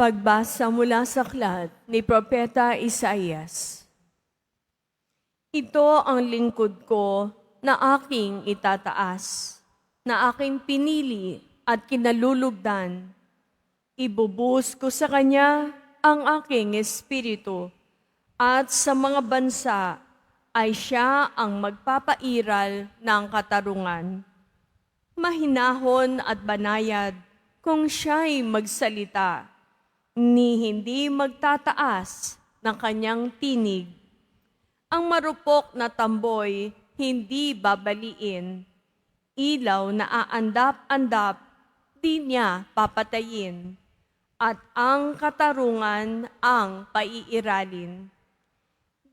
Pagbasa mula sa aklat ni Propeta Isaías. Ito ang lingkod ko na aking itataas, na aking pinili at kinalulugdan. Ibubuhos ko sa kanya ang aking espiritu, at sa mga bansa ay siya ang magpapairal ng katarungan. Mahinahon at banayad kung siya'y magsalita, ni hindi magtataas ng kanyang tinig. Ang marupok na tamboy hindi babaliin, ilaw na aandap-andap di niya papatayin, at ang katarungan ang paiiralin.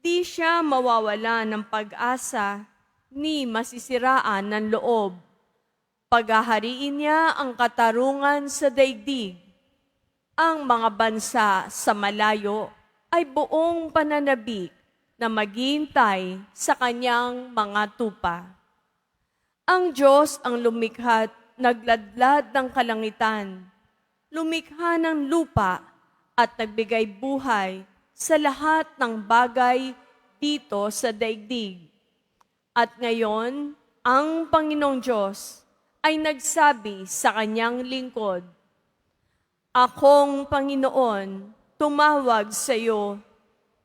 Di siya mawawala ng pag-asa, ni masisiraan ng loob. Paghahariin niya ang katarungan sa daigdig. Ang mga bansa sa malayo ay buong pananabik na maghintay sa kanyang mga tupa. Ang Diyos ang lumikha't nagladlad ng kalangitan, lumikha ng lupa at nagbigay buhay sa lahat ng bagay dito sa daigdig. At ngayon, ang Panginoong Diyos ay nagsabi sa kanyang lingkod, "Akong Panginoon, tumawag sa iyo.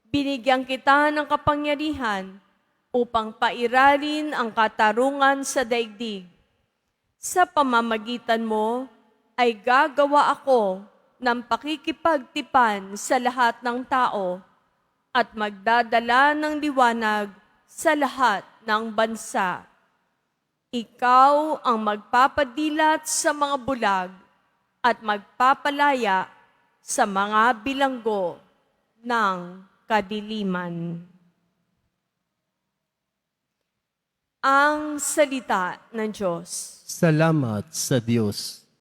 Binigyan kita ng kapangyarihan upang pairalin ang katarungan sa daigdig. Sa pamamagitan mo ay gagawa ako ng pakikipagtipan sa lahat ng tao at magdadala ng liwanag sa lahat ng bansa. Ikaw ang magpapadilat sa mga bulag at magpapalaya sa mga bilanggo ng kadiliman." Ang salita ng Diyos. Salamat sa Diyos.